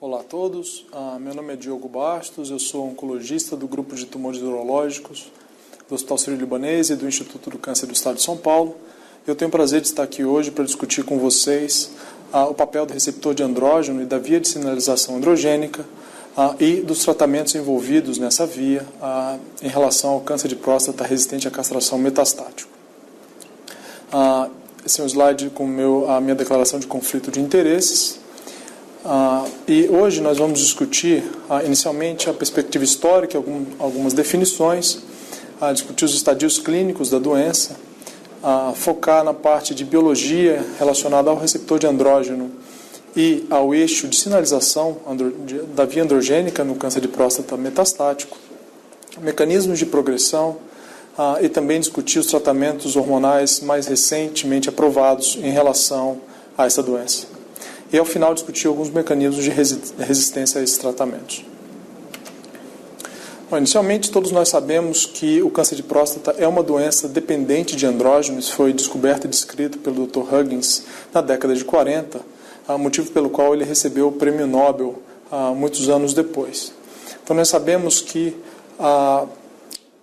Olá a todos, meu nome é Diogo Bastos, eu sou oncologista do Grupo de Tumores Urológicos do Hospital Sírio-Libanês e do Instituto do Câncer do Estado de São Paulo. Eu tenho o prazer de estar aqui hoje para discutir com vocês o papel do receptor de andrógeno e da via de sinalização androgênica e dos tratamentos envolvidos nessa via em relação ao câncer de próstata resistente à castração metastático. Esse é um slide com a minha declaração de conflito de interesses. E hoje nós vamos discutir inicialmente a perspectiva histórica, algumas definições, discutir os estadios clínicos da doença, focar na parte de biologia relacionada ao receptor de andrógeno e ao eixo de sinalização da via androgênica no câncer de próstata metastático, mecanismos de progressão e também discutir os tratamentos hormonais mais recentemente aprovados em relação a essa doença. E, ao final, discutir alguns mecanismos de resistência a esses tratamentos. Bom, inicialmente, todos nós sabemos que o câncer de próstata é uma doença dependente de andrógenos. Foi descoberto e descrito pelo Dr. Huggins na década de 40, motivo pelo qual ele recebeu o Prêmio Nobel muitos anos depois. Então, nós sabemos que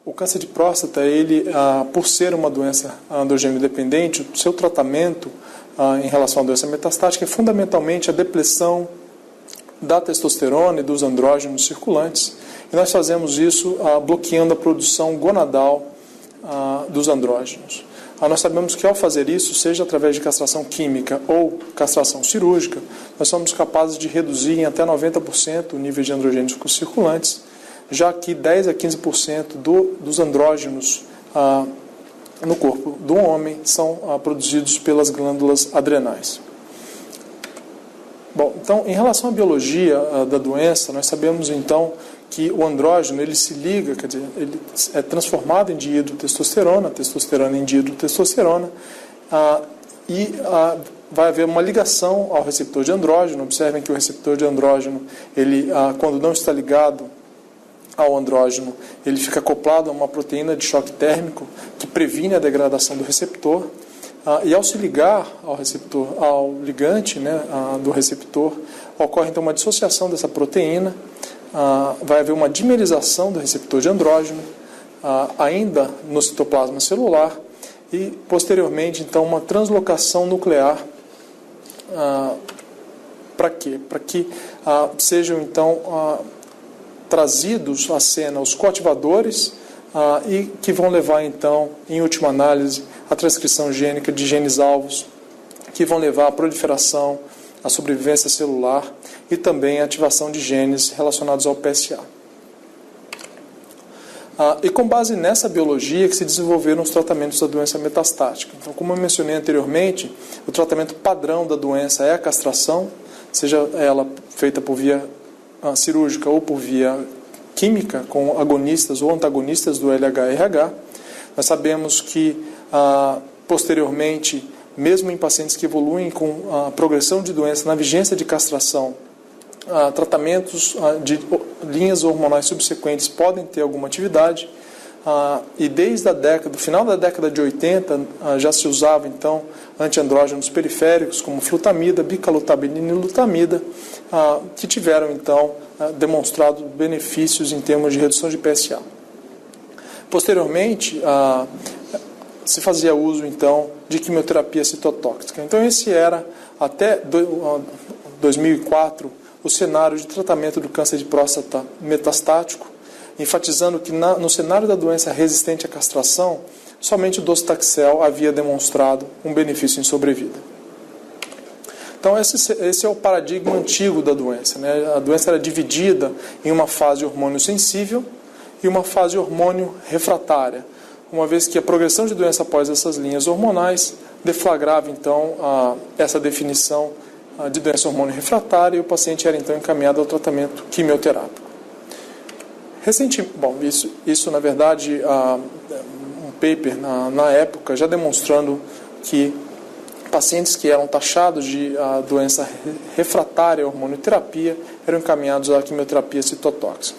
o câncer de próstata, ele, por ser uma doença androgênio dependente, o seu tratamento em relação à doença metastática é fundamentalmente a depressão da testosterona e dos andrógenos circulantes, e nós fazemos isso bloqueando a produção gonadal dos andrógenos. Nós sabemos que ao fazer isso, seja através de castração química ou castração cirúrgica, nós somos capazes de reduzir em até 90% o nível de androgênios circulantes, já que 10 a 15% dos andrógenos no corpo do homem são produzidos pelas glândulas adrenais. Bom, então, em relação à biologia da doença, nós sabemos então que o andrógeno ele se liga, quer dizer, ele é transformado em dihidrotestosterona, testosterona em dihidrotestosterona, e vai haver uma ligação ao receptor de andrógeno. Observem que o receptor de andrógeno, ele, quando não está ligado ao andrógeno, ele fica acoplado a uma proteína de choque térmico que previne a degradação do receptor, e ao se ligar ao receptor, ao ligante do receptor, ocorre então uma dissociação dessa proteína, vai haver uma dimerização do receptor de andrógeno, ainda no citoplasma celular, e posteriormente então uma translocação nuclear. Para quê? Para que sejam então trazidos à cena os coativadores e que vão levar, então, em última análise, à transcrição gênica de genes alvos, que vão levar à proliferação, à sobrevivência celular e também à ativação de genes relacionados ao PSA. E com base nessa biologia que se desenvolveram os tratamentos da doença metastática. Então, como eu mencionei anteriormente, o tratamento padrão da doença é a castração, seja ela feita por via cirúrgica ou por via química, com agonistas ou antagonistas do LH-RH. Nós sabemos que, posteriormente, mesmo em pacientes que evoluem com a progressão de doença na vigência de castração, tratamentos de linhas hormonais subsequentes podem ter alguma atividade, e desde do final da década de 80 já se usava então antiandrógenos periféricos como flutamida, bicalutamida e nilutamida, que tiveram então demonstrado benefícios em termos de redução de PSA. Posteriormente, se fazia uso então de quimioterapia citotóxica. Então esse era até 2004 o cenário de tratamento do câncer de próstata metastático, enfatizando que no cenário da doença resistente à castração, somente o docetaxel havia demonstrado um benefício em sobrevida. Então esse é o paradigma antigo da doença, A doença era dividida em uma fase hormônio sensível e uma fase hormônio refratária, uma vez que a progressão de doença após essas linhas hormonais deflagrava então essa definição de doença hormônio refratária, e o paciente era então encaminhado ao tratamento quimioterápico. Isso na verdade, um paper na época já demonstrando que pacientes que eram taxados de doença refratária à hormonioterapia eram encaminhados à quimioterapia citotóxica.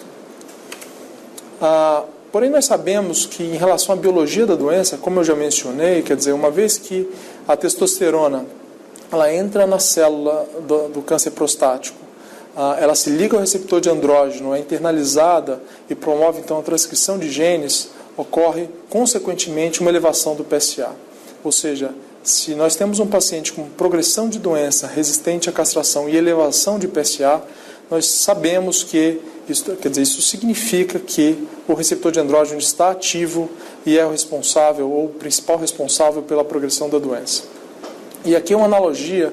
Porém, nós sabemos que, em relação à biologia da doença, como eu já mencionei, quer dizer, uma vez que a testosterona ela entra na célula do câncer prostático ela se liga ao receptor de andrógeno, é internalizada e promove então a transcrição de genes, ocorre consequentemente uma elevação do PSA. Ou seja, se nós temos um paciente com progressão de doença resistente à castração e elevação de PSA, nós sabemos que isso significa que o receptor de andrógeno está ativo e é o responsável ou o principal responsável pela progressão da doença. E aqui uma analogia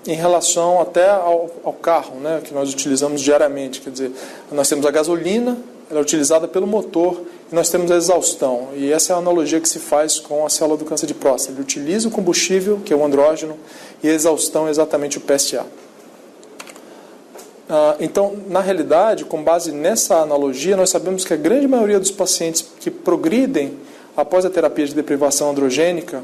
em relação até ao carro, né, que nós utilizamos diariamente. Quer dizer, nós temos a gasolina, ela é utilizada pelo motor, e nós temos a exaustão. E essa é a analogia que se faz com a célula do câncer de próstata. Ele utiliza o combustível, que é o andrógeno, e a exaustão é exatamente o PSA. Então, na realidade, com base nessa analogia, nós sabemos que a grande maioria dos pacientes que progridem após a terapia de deprivação androgênica,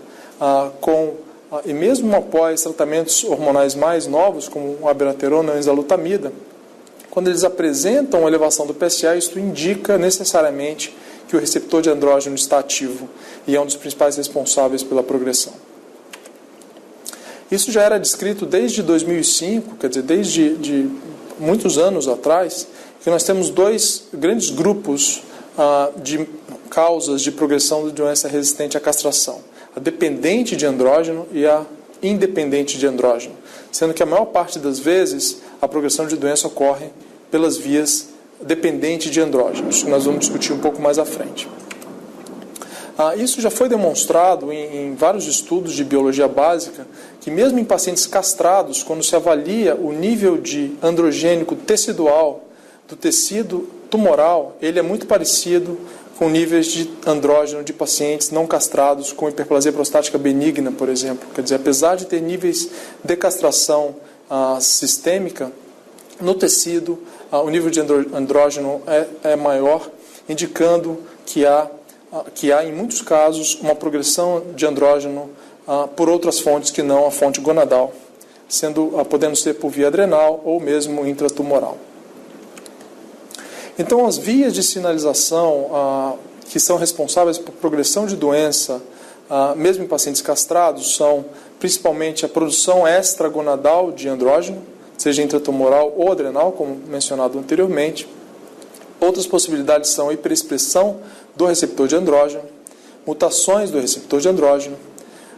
e mesmo após tratamentos hormonais mais novos, como a abiraterona ou a enzalutamida, quando eles apresentam elevação do PSA, isso indica necessariamente que o receptor de andrógeno está ativo e é um dos principais responsáveis pela progressão. Isso já era descrito desde 2005, quer dizer, desde muitos anos atrás, que nós temos dois grandes grupos de causas de progressão de doença resistente à castração: a dependente de andrógeno e a independente de andrógeno, sendo que a maior parte das vezes a progressão de doença ocorre pelas vias dependentes de andrógenos, que nós vamos discutir um pouco mais à frente. Isso já foi demonstrado em vários estudos de biologia básica, que mesmo em pacientes castrados, quando se avalia o nível de androgênico tecidual do tecido tumoral, ele é muito parecido com níveis de andrógeno de pacientes não castrados com hiperplasia prostática benigna, por exemplo. Quer dizer, apesar de ter níveis de castração sistêmica, no tecido o nível de andrógeno é maior, indicando que há, em muitos casos, uma progressão de andrógeno por outras fontes que não a fonte gonadal, podendo ser por via adrenal ou mesmo intratumoral. Então, as vias de sinalização que são responsáveis por progressão de doença, mesmo em pacientes castrados, são principalmente a produção extragonadal de andrógeno, seja intratumoral ou adrenal, como mencionado anteriormente. Outras possibilidades são a hiperexpressão do receptor de andrógeno, mutações do receptor de andrógeno,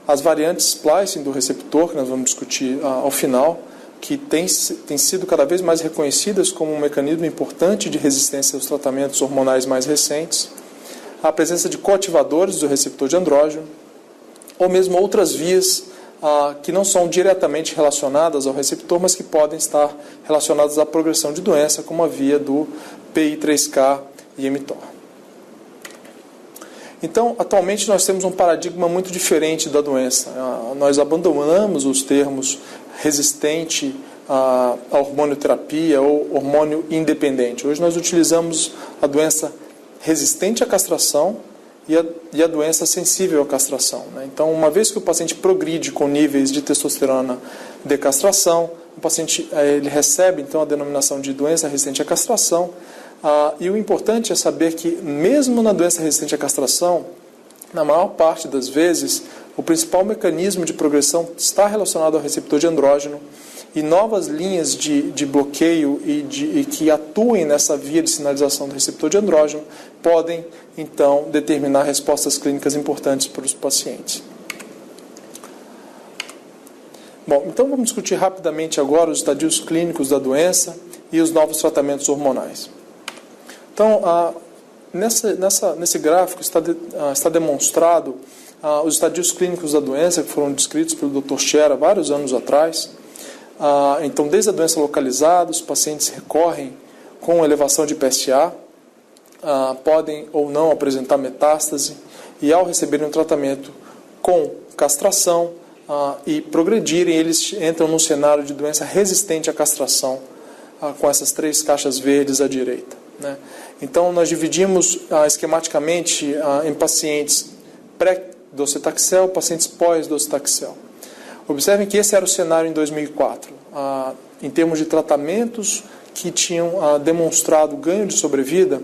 as variantes splicing do receptor, que nós vamos discutir ao final, que têm sido cada vez mais reconhecidas como um mecanismo importante de resistência aos tratamentos hormonais mais recentes, a presença de coativadores do receptor de andrógeno, ou mesmo outras vias que não são diretamente relacionadas ao receptor, mas que podem estar relacionadas à progressão de doença, como a via do PI3K e mTOR. Então, atualmente nós temos um paradigma muito diferente da doença. Nós abandonamos os termos resistente à hormonioterapia ou hormônio independente. Hoje nós utilizamos a doença resistente à castração e a doença sensível à castração. Então, uma vez que o paciente progride com níveis de testosterona de castração, o paciente ele recebe então a denominação de doença resistente à castração. E o importante é saber que, mesmo na doença resistente à castração, na maior parte das vezes, o principal mecanismo de progressão está relacionado ao receptor de andrógeno, e novas linhas de bloqueio e que atuem nessa via de sinalização do receptor de andrógeno podem, então, determinar respostas clínicas importantes para os pacientes. Bom, então vamos discutir rapidamente agora os estadios clínicos da doença e os novos tratamentos hormonais. Então, nesse gráfico está demonstrado os estadios clínicos da doença que foram descritos pelo Dr. Scher há vários anos atrás. Então, desde a doença localizada, os pacientes recorrem com elevação de PSA, podem ou não apresentar metástase, e ao receberem um tratamento com castração e progredirem, eles entram num cenário de doença resistente à castração, com essas três caixas verdes à direita. Então, nós dividimos esquematicamente em pacientes pré-docetaxel, pacientes pós-docetaxel. Observem que esse era o cenário em 2004, em termos de tratamentos que tinham demonstrado ganho de sobrevida.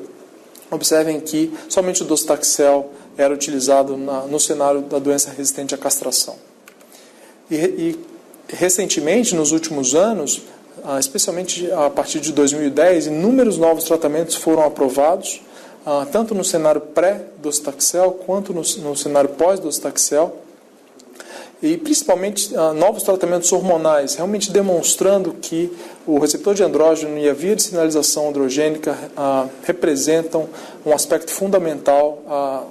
Observem que somente o docetaxel era utilizado no cenário da doença resistente à castração. E recentemente, nos últimos anos, especialmente a partir de 2010, inúmeros novos tratamentos foram aprovados, tanto no cenário pré-docetaxel quanto no cenário pós-docetaxel, e principalmente novos tratamentos hormonais, realmente demonstrando que o receptor de andrógeno e a via de sinalização androgênica representam um aspecto fundamental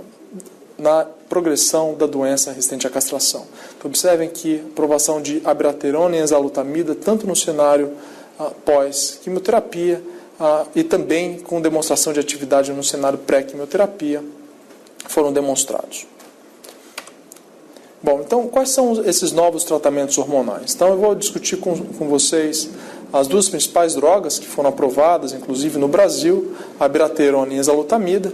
na progressão da doença resistente à castração. Então, observem que a aprovação de abiraterona e enzalutamida, tanto no cenário pós-quimioterapia e também com demonstração de atividade no cenário pré-quimioterapia, foram demonstrados. Bom, então, quais são esses novos tratamentos hormonais? Então, eu vou discutir com vocês as duas principais drogas que foram aprovadas, inclusive no Brasil, a abiraterona e a enzalutamida.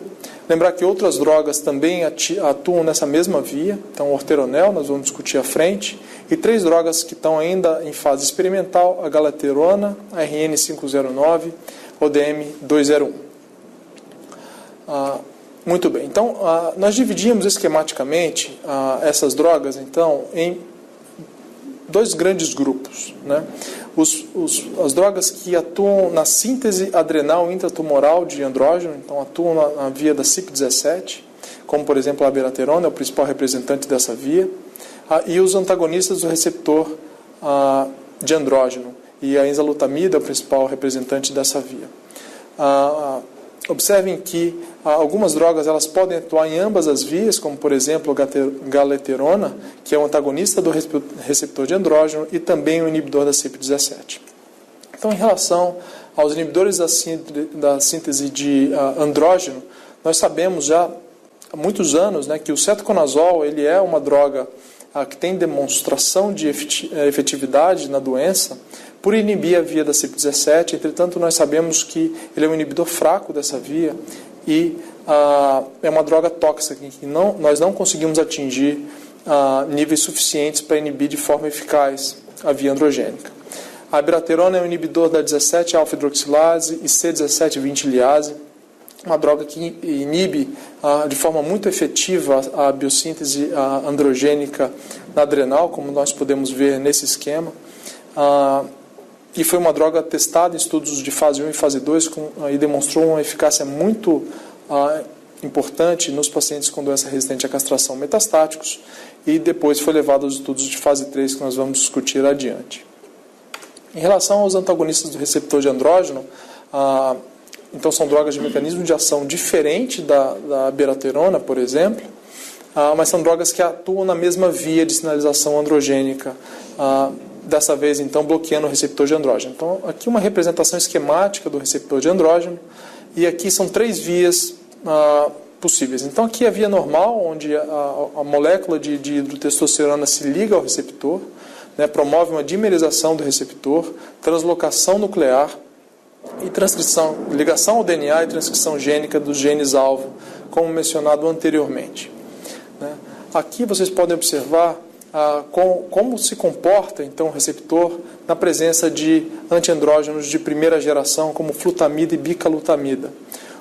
Lembrar que outras drogas também atuam nessa mesma via, então o orteronel, nós vamos discutir à frente, e 3 drogas que estão ainda em fase experimental, a galaterona, a RN509, ODM201. Muito bem, então nós dividimos esquematicamente essas drogas então em 2 grandes grupos, né? As drogas que atuam na síntese adrenal intratumoral de andrógeno, então atuam na via da CYP17, como por exemplo a abiraterona, é o principal representante dessa via, e os antagonistas do receptor de andrógeno, e a enzalutamida é o principal representante dessa via. Observem que algumas drogas elas podem atuar em ambas as vias, como por exemplo a galaterona, que é um antagonista do receptor de andrógeno e também um inibidor da CYP17. Então, em relação aos inibidores da síntese de andrógeno, nós sabemos já há muitos anos, né, que o cetoconazol ele é uma droga que tem demonstração de efetividade na doença por inibir a via da CYP17. Entretanto, nós sabemos que ele é um inibidor fraco dessa via e é uma droga tóxica que nós não conseguimos atingir níveis suficientes para inibir de forma eficaz a via androgênica. A abiraterona é um inibidor da 17-alfa-hidroxilase e C17-20-liase, uma droga que inibe de forma muito efetiva a biossíntese androgênica na adrenal, como nós podemos ver nesse esquema. E foi uma droga testada em estudos de fase 1 e fase 2 e demonstrou uma eficácia muito importante nos pacientes com doença resistente à castração metastáticos, e depois foi levado aos estudos de fase 3 que nós vamos discutir adiante. Em relação aos antagonistas do receptor de andrógeno, então são drogas de mecanismo de ação diferente da abiraterona, por exemplo, mas são drogas que atuam na mesma via de sinalização androgênica, dessa vez então bloqueando o receptor de andrógeno. Então aqui uma representação esquemática do receptor de andrógeno, e aqui são 3 vias possíveis. Então aqui é a via normal, onde a molécula de hidrotestosterona se liga ao receptor, né, promove uma dimerização do receptor, translocação nuclear e ligação ao DNA e transcrição gênica dos genes-alvo, como mencionado anteriormente. Né. Aqui vocês podem observar como se comporta então o receptor na presença de antiandrógenos de primeira geração, como flutamida e bicalutamida.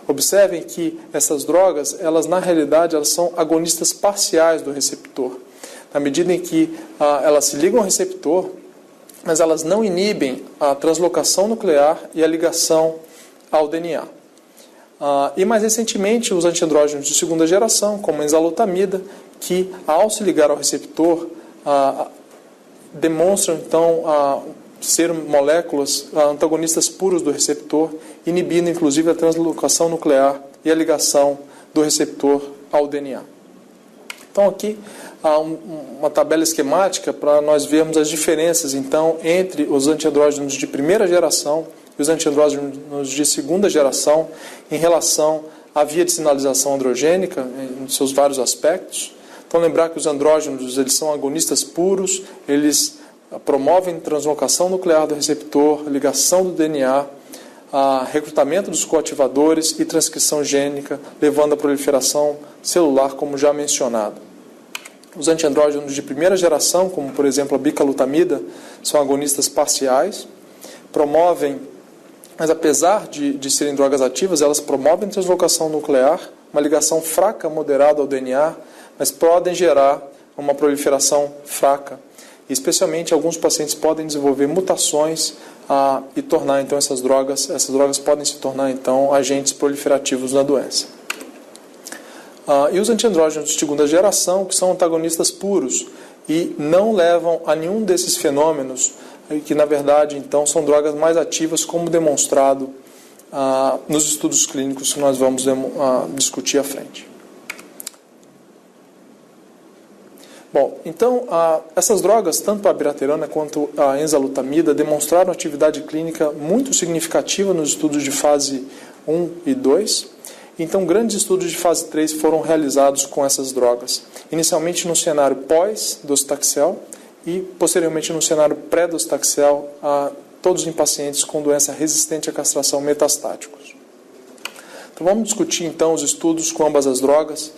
Observem que essas drogas, na realidade, elas são agonistas parciais do receptor, na medida em que elas se ligam ao receptor, mas elas não inibem a translocação nuclear e a ligação ao DNA. E mais recentemente, os antiandrógenos de segunda geração, como a enzalutamida, que ao se ligar ao receptor, demonstram então ser moléculas antagonistas puros do receptor, inibindo inclusive a translocação nuclear e a ligação do receptor ao DNA. Então aqui há uma tabela esquemática para nós vermos as diferenças então entre os antiandrógenos de primeira geração e os antiandrógenos de segunda geração em relação à via de sinalização androgênica em seus vários aspectos. Então lembrar que os andrógenos eles são agonistas puros, eles promovem translocação nuclear do receptor, ligação do DNA, recrutamento dos coativadores e transcrição gênica, levando à proliferação celular, como já mencionado. Os antiandrógenos de primeira geração, como por exemplo a bicalutamida, são agonistas parciais, promovem, mas apesar de serem drogas ativas, elas promovem translocação nuclear, uma ligação fraca moderada ao DNA, mas podem gerar uma proliferação fraca. E, especialmente, alguns pacientes podem desenvolver mutações e tornar então essas drogas podem se tornar então agentes proliferativos na doença. E os antiandrógenos de segunda geração, que são antagonistas puros e não levam a nenhum desses fenômenos, que na verdade então são drogas mais ativas, como demonstrado nos estudos clínicos que nós vamos discutir à frente. Bom, então, essas drogas, tanto a abiraterona quanto a enzalutamida, demonstraram atividade clínica muito significativa nos estudos de fase 1 e 2. Então, grandes estudos de fase 3 foram realizados com essas drogas, inicialmente no cenário pós-docetaxel e, posteriormente, no cenário pré-docetaxel, todos em pacientes com doença resistente à castração metastáticos. Então, vamos discutir, então, os estudos com ambas as drogas.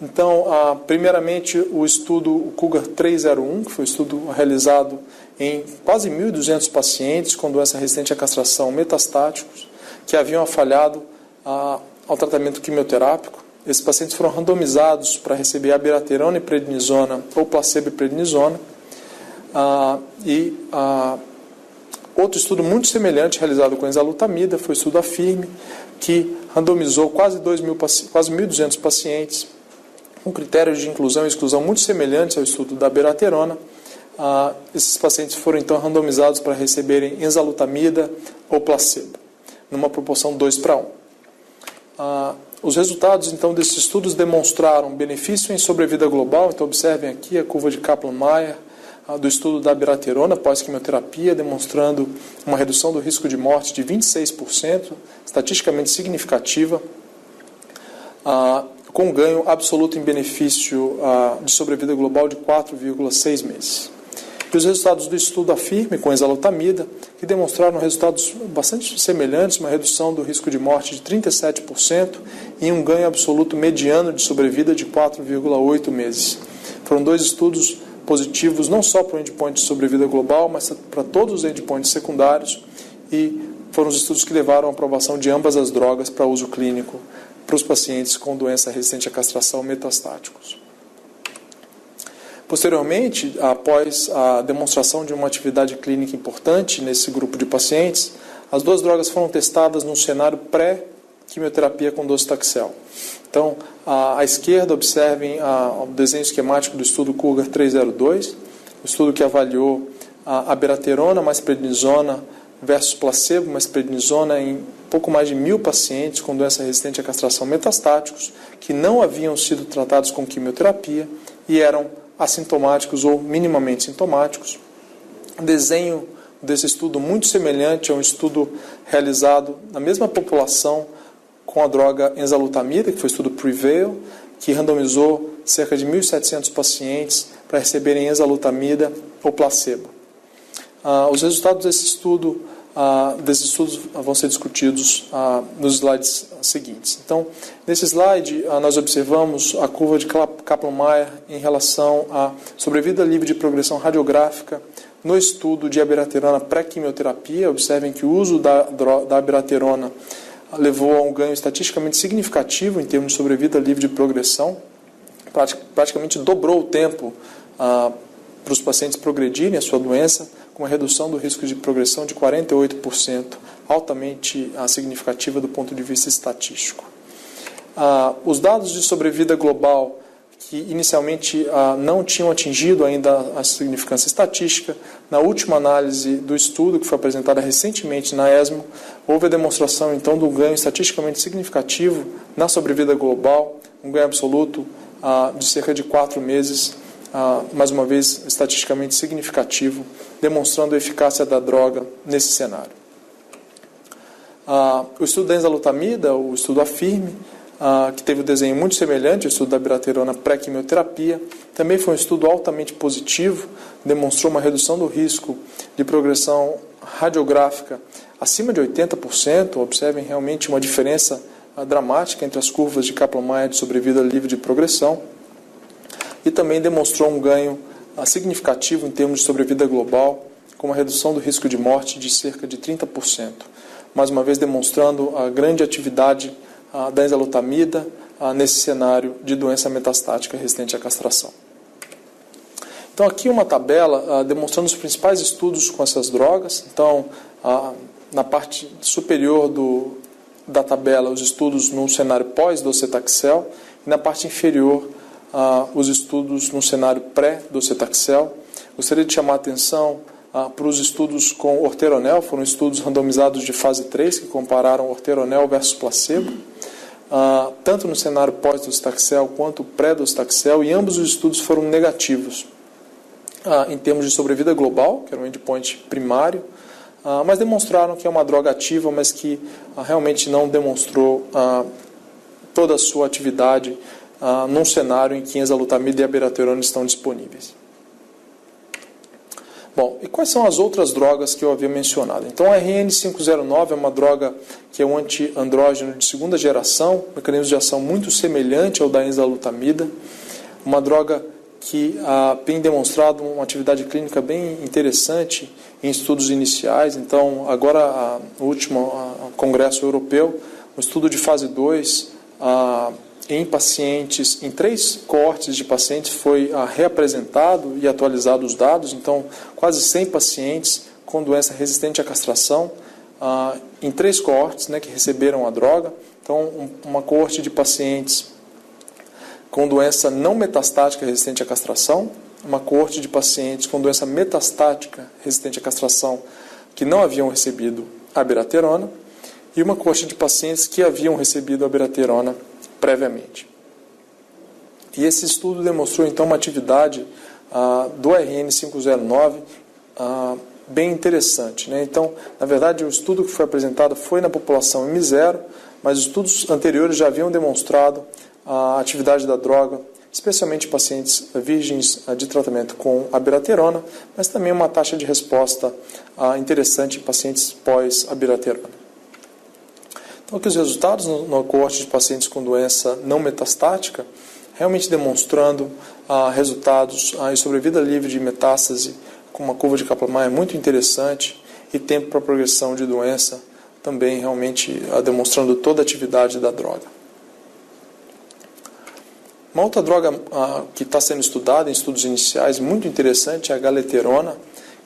Então, primeiramente, o estudo Cougar 301, que foi um estudo realizado em quase 1.200 pacientes com doença resistente à castração metastáticos, que haviam falhado ao tratamento quimioterápico. Esses pacientes foram randomizados para receber abiraterona e prednisona ou placebo e prednisona. Outro estudo muito semelhante realizado com enzalutamida foi o estudo AFIRME, que randomizou quase 1.200 pacientes, com critérios de inclusão e exclusão muito semelhantes ao estudo da abiraterona. Esses pacientes foram então randomizados para receberem enzalutamida ou placebo, numa proporção 2:1. Os resultados então desses estudos demonstraram benefício em sobrevida global. Então observem aqui a curva de Kaplan-Meier do estudo da abiraterona pós-quimioterapia, demonstrando uma redução do risco de morte de 26%, estatisticamente significativa, com ganho absoluto em benefício de sobrevida global de 4,6 meses. E os resultados do estudo AFIRME com enzalutamida, que demonstraram resultados bastante semelhantes, uma redução do risco de morte de 37% e um ganho absoluto mediano de sobrevida de 4,8 meses. Foram dois estudos positivos não só para o endpoint de sobrevida global, mas para todos os endpoints secundários, e foram os estudos que levaram à aprovação de ambas as drogas para uso clínico para os pacientes com doença resistente à castração metastáticos. Posteriormente, após a demonstração de uma atividade clínica importante nesse grupo de pacientes, as duas drogas foram testadas num cenário pré-quimioterapia com docetaxel. Então, à esquerda, observem o desenho esquemático do estudo Cougar 302, o estudo que avaliou a abiraterona mais prednisona versus placebo mais prednisona em pouco mais de 1.000 pacientes com doença resistente à castração metastáticos que não haviam sido tratados com quimioterapia e eram assintomáticos ou minimamente sintomáticos. O desenho desse estudo muito semelhante a um estudo realizado na mesma população com a droga enzalutamida, que foi o estudo PREVAIL, que randomizou cerca de 1.700 pacientes para receberem enzalutamida ou placebo. Os resultados desses estudos vão ser discutidos nos slides seguintes. Então, nesse slide, nós observamos a curva de Kaplan-Meier em relação à sobrevida livre de progressão radiográfica no estudo de abiraterona pré-quimioterapia. Observem que o uso da abiraterona levou a um ganho estatisticamente significativo em termos de sobrevida livre de progressão. Praticamente dobrou o tempo para os pacientes progredirem a sua doença, com uma redução do risco de progressão de 48%, altamente significativa do ponto de vista estatístico. Os dados de sobrevida global, que inicialmente não tinham atingido ainda a significância estatística, na última análise do estudo, que foi apresentada recentemente na ESMO, houve a demonstração então do ganho estatisticamente significativo na sobrevida global, um ganho absoluto de cerca de 4 meses, mais uma vez estatisticamente significativo, demonstrando a eficácia da droga nesse cenário. O estudo da enzalutamida, o estudo AFIRME, que teve um desenho muito semelhante ao estudo da abiraterona pré-quimioterapia, também foi um estudo altamente positivo, demonstrou uma redução do risco de progressão radiográfica acima de 80%, observem realmente uma diferença dramática entre as curvas de Kaplan-Meier de sobrevida livre de progressão, e também demonstrou um ganho significativo em termos de sobrevida global, com uma redução do risco de morte de cerca de 30%, mais uma vez demonstrando a grande atividade da enzalutamida nesse cenário de doença metastática resistente à castração. Então aqui uma tabela demonstrando os principais estudos com essas drogas. Então na parte superior da tabela, os estudos no cenário pós-docetaxel, e na parte inferior, os estudos no cenário pré-docetaxel. Gostaria de chamar a atenção para os estudos com orteronel, foram estudos randomizados de fase 3, que compararam orteronel versus placebo, tanto no cenário pós-docetaxel quanto pré-docetaxel, e ambos os estudos foram negativos em termos de sobrevida global, que era um endpoint primário, mas demonstraram que é uma droga ativa, mas que realmente não demonstrou toda a sua atividade num cenário em que enzalutamida e abiraterona estão disponíveis. Bom, e quais são as outras drogas que eu havia mencionado? Então, a RN509 é uma droga que é um antiandrógeno de segunda geração, mecanismo de ação muito semelhante ao da enzalutamida, uma droga que tem demonstrado uma atividade clínica bem interessante em estudos iniciais. Então, agora, no último Congresso Europeu, um estudo de fase 2 em pacientes, em 3 coortes de pacientes, foi reapresentado e atualizado os dados. Então, quase 100 pacientes com doença resistente à castração, em 3 coortes, que receberam a droga. Então, uma coorte de pacientes com doença não metastática resistente à castração, uma coorte de pacientes com doença metastática resistente à castração que não haviam recebido abiraterona, e uma coorte de pacientes que haviam recebido abiraterona previamente. E esse estudo demonstrou então uma atividade do RN509 bem interessante. Então, na verdade, o estudo que foi apresentado foi na população M0, mas os estudos anteriores já haviam demonstrado a atividade da droga, especialmente em pacientes virgens de tratamento com abiraterona, mas também uma taxa de resposta interessante em pacientes pós-abiraterona. Então, aqui os resultados no coorte de pacientes com doença não metastática, realmente demonstrando resultados em sobrevida livre de metástase, com uma curva de Kaplan-Meier muito interessante, e tempo para progressão de doença, também realmente demonstrando toda a atividade da droga. Uma outra droga que está sendo estudada em estudos iniciais, muito interessante, é a galeterona,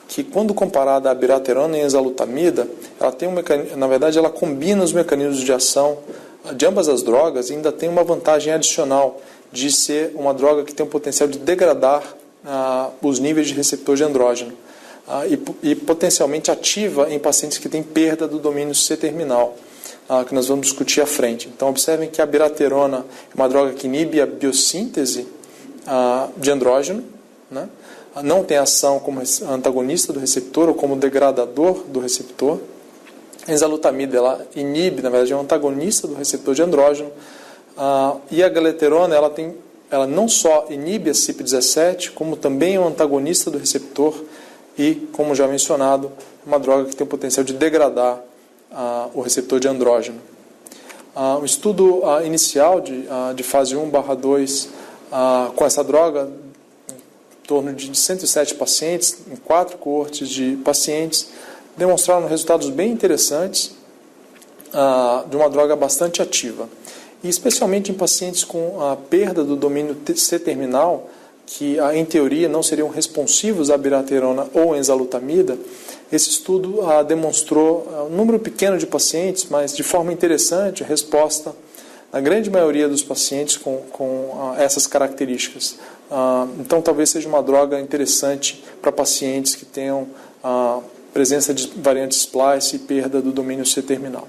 que quando comparada à abiraterona e enzalutamida, ela tem na verdade ela combina os mecanismos de ação de ambas as drogas e ainda tem uma vantagem adicional de ser uma droga que tem o potencial de degradar os níveis de receptor de andrógeno e potencialmente ativa em pacientes que têm perda do domínio C-terminal, que nós vamos discutir à frente. Então, observem que a abiraterona é uma droga que inibe a biossíntese de andrógeno, não tem ação como antagonista do receptor ou como degradador do receptor. A enzalutamida, ela inibe, na verdade, é um antagonista do receptor de andrógeno. E a galeterona, ela não só inibe a CYP17, como também é um antagonista do receptor e, como já mencionado, uma droga que tem o potencial de degradar o receptor de andrógeno. Um estudo inicial de fase 1/2 com essa droga, em torno de 107 pacientes, em 4 coortes de pacientes, demonstraram resultados bem interessantes de uma droga bastante ativa. E especialmente em pacientes com a perda do domínio C-terminal, que em teoria não seriam responsivos à abiraterona ou enzalutamida, esse estudo demonstrou um número pequeno de pacientes, mas de forma interessante, a resposta na grande maioria dos pacientes com essas características. Então, talvez seja uma droga interessante para pacientes que tenham presença de variantes splice e perda do domínio C-terminal.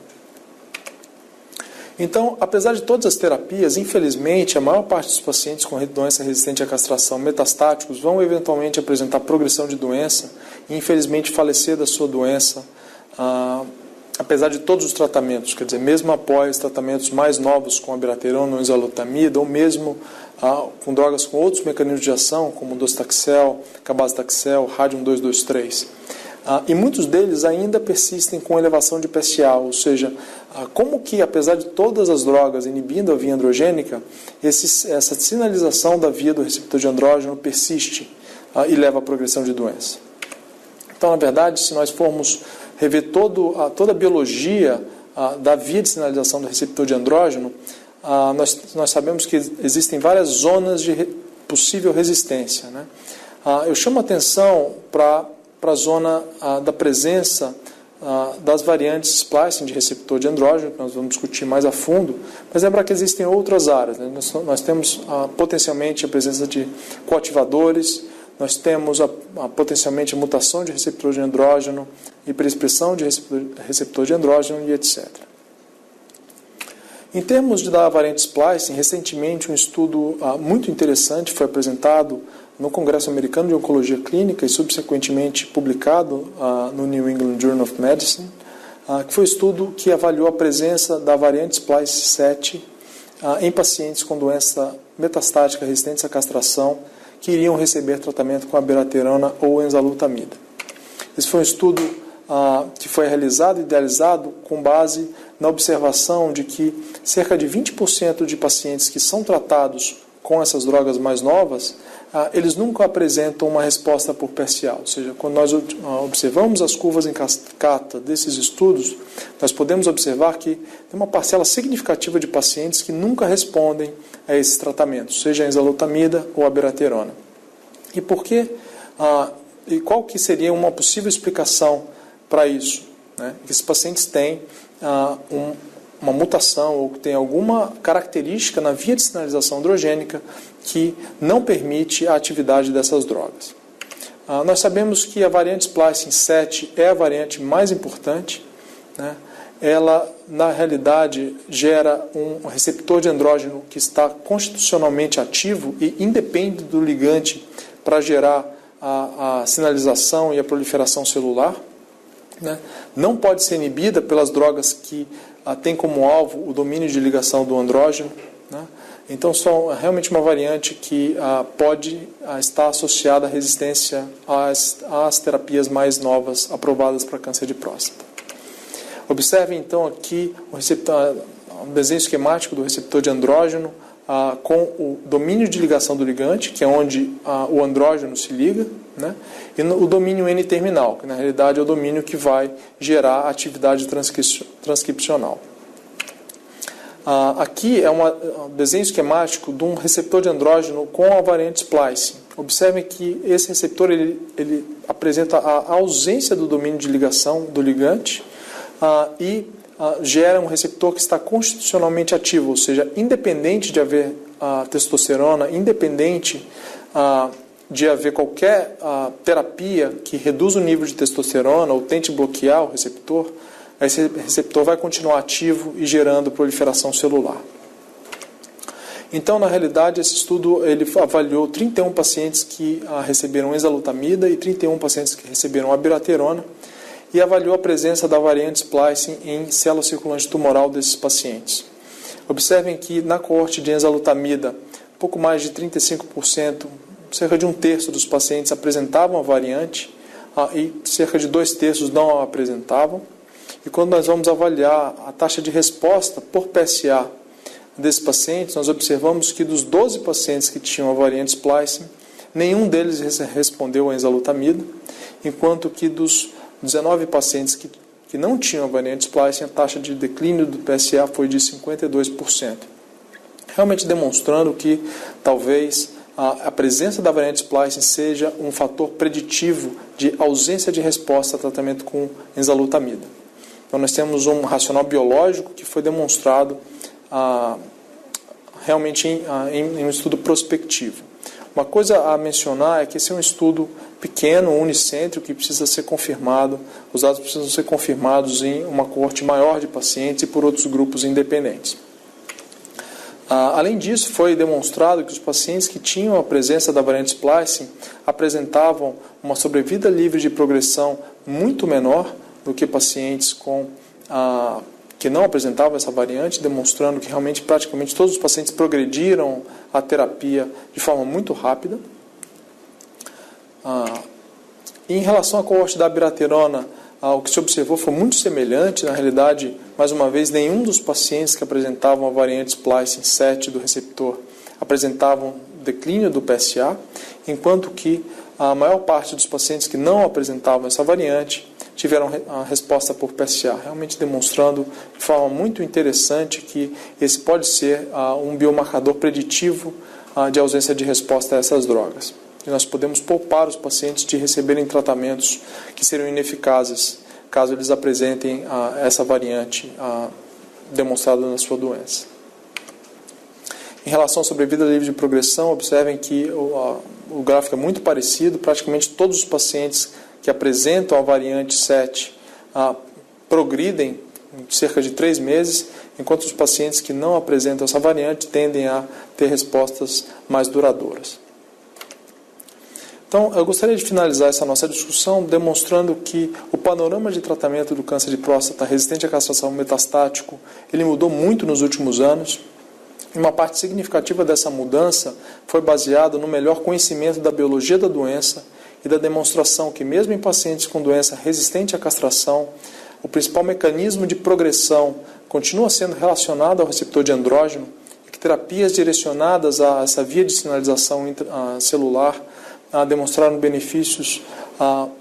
Então, apesar de todas as terapias, infelizmente, a maior parte dos pacientes com doença resistente à castração metastáticos vão eventualmente apresentar progressão de doença e, infelizmente, falecer da sua doença, apesar de todos os tratamentos, quer dizer, mesmo após tratamentos mais novos com abiraterona ou enzalutamida, ou mesmo com drogas com outros mecanismos de ação, como docetaxel, cabazitaxel, radium 223. E muitos deles ainda persistem com elevação de PSA, ou seja, como que, apesar de todas as drogas inibindo a via androgênica, essa sinalização da via do receptor de andrógeno persiste e leva à progressão de doença. Então, na verdade, se nós formos rever toda a biologia da via de sinalização do receptor de andrógeno, nós sabemos que existem várias zonas de possível resistência. Eu chamo a atenção para a zona da presença das variantes splicing de receptor de andrógeno, que nós vamos discutir mais a fundo, mas lembrar que existem outras áreas, né? Nós temos potencialmente a presença de coativadores, nós temos potencialmente a mutação de receptor de andrógeno, hiperexpressão de receptor de andrógeno e etc. Em termos da variante splicing, recentemente um estudo muito interessante foi apresentado no Congresso Americano de Oncologia Clínica e subsequentemente publicado no New England Journal of Medicine, que foi um estudo que avaliou a presença da variante Splice 7 em pacientes com doença metastática resistentes à castração que iriam receber tratamento com abiraterona ou enzalutamida. Esse foi um estudo que foi realizado e idealizado com base na observação de que cerca de 20% de pacientes que são tratados com essas drogas mais novas, eles nunca apresentam uma resposta por PSA. Ou seja, quando nós observamos as curvas em cascata desses estudos, nós podemos observar que tem uma parcela significativa de pacientes que nunca respondem a esses tratamentos, seja a enzalutamida ou a abiraterona. E por quê? E qual que seria uma possível explicação para isso? Né? Que esses pacientes têm uma mutação ou tem alguma característica na via de sinalização androgênica que não permite a atividade dessas drogas. Nós sabemos que a variante Splicing 7 é a variante mais importante, né? Ela, na realidade, gera um receptor de andrógeno que está constitucionalmente ativo e independe do ligante para gerar a sinalização e a proliferação celular, né? Não pode ser inibida pelas drogas que têm como alvo o domínio de ligação do andrógeno, né? Então, são realmente uma variante que pode estar associada à resistência às terapias mais novas aprovadas para câncer de próstata. Observe, então, aqui um desenho esquemático do receptor de andrógeno com o domínio de ligação do ligante, que é onde o andrógeno se liga, né? E o domínio N-terminal, que na realidade é o domínio que vai gerar a atividade transcripcional. Aqui é um desenho esquemático de um receptor de andrógeno com a variante splicing. Observem que esse receptor ele apresenta a ausência do domínio de ligação do ligante e gera um receptor que está constitucionalmente ativo, ou seja, independente de haver testosterona, independente de haver qualquer terapia que reduza o nível de testosterona ou tente bloquear o receptor, esse receptor vai continuar ativo e gerando proliferação celular. Então, na realidade, esse estudo ele avaliou 31 pacientes que receberam enzalutamida e 31 pacientes que receberam abiraterona e avaliou a presença da variante splicing em célula circulante tumoral desses pacientes. Observem que na coorte de enzalutamida, pouco mais de 35%, cerca de 1/3 dos pacientes apresentavam a variante e cerca de 2/3 não a apresentavam. E quando nós vamos avaliar a taxa de resposta por PSA desses pacientes, nós observamos que dos 12 pacientes que tinham a variante splicing, nenhum deles respondeu à enzalutamida, enquanto que dos 19 pacientes que não tinham a variante splicing, a taxa de declínio do PSA foi de 52%. Realmente demonstrando que talvez a presença da variante splicing seja um fator preditivo de ausência de resposta a tratamento com enzalutamida. Então, nós temos um racional biológico que foi demonstrado realmente em um estudo prospectivo. Uma coisa a mencionar é que esse é um estudo pequeno, unicêntrico, que precisa ser confirmado, os dados precisam ser confirmados em uma coorte maior de pacientes e por outros grupos independentes. Além disso, foi demonstrado que os pacientes que tinham a presença da variante splicing apresentavam uma sobrevida livre de progressão muito menor do que pacientes que não apresentavam essa variante, demonstrando que realmente praticamente todos os pacientes progrediram a terapia de forma muito rápida. Em relação à coorte da abiraterona, o que se observou foi muito semelhante. Na realidade, mais uma vez, nenhum dos pacientes que apresentavam a variante splicing 7 do receptor apresentavam declínio do PSA, enquanto que a maior parte dos pacientes que não apresentavam essa variante tiveram a resposta por PSA, realmente demonstrando de forma muito interessante que esse pode ser um biomarcador preditivo de ausência de resposta a essas drogas. E nós podemos poupar os pacientes de receberem tratamentos que seriam ineficazes caso eles apresentem essa variante demonstrada na sua doença. Em relação à sobrevida livre de progressão, observem que o gráfico é muito parecido. Praticamente todos os pacientes que apresentam a variante 7 progridem em cerca de 3 meses, enquanto os pacientes que não apresentam essa variante tendem a ter respostas mais duradouras. Então, eu gostaria de finalizar essa nossa discussão demonstrando que o panorama de tratamento do câncer de próstata resistente à castração metastático, ele mudou muito nos últimos anos. E uma parte significativa dessa mudança foi baseada no melhor conhecimento da biologia da doença e da demonstração que, mesmo em pacientes com doença resistente à castração, o principal mecanismo de progressão continua sendo relacionado ao receptor de andrógeno e que terapias direcionadas a essa via de sinalização celular demonstraram benefícios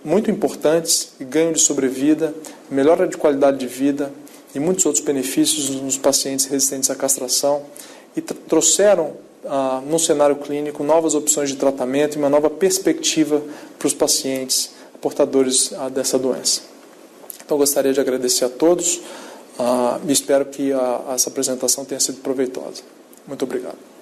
muito importantes e ganho de sobrevida, melhora de qualidade de vida e muitos outros benefícios nos pacientes resistentes à castração e trouxeram no cenário clínico novas opções de tratamento e uma nova perspectiva para os pacientes portadores dessa doença. Então, eu gostaria de agradecer a todos e espero que essa apresentação tenha sido proveitosa. Muito obrigado.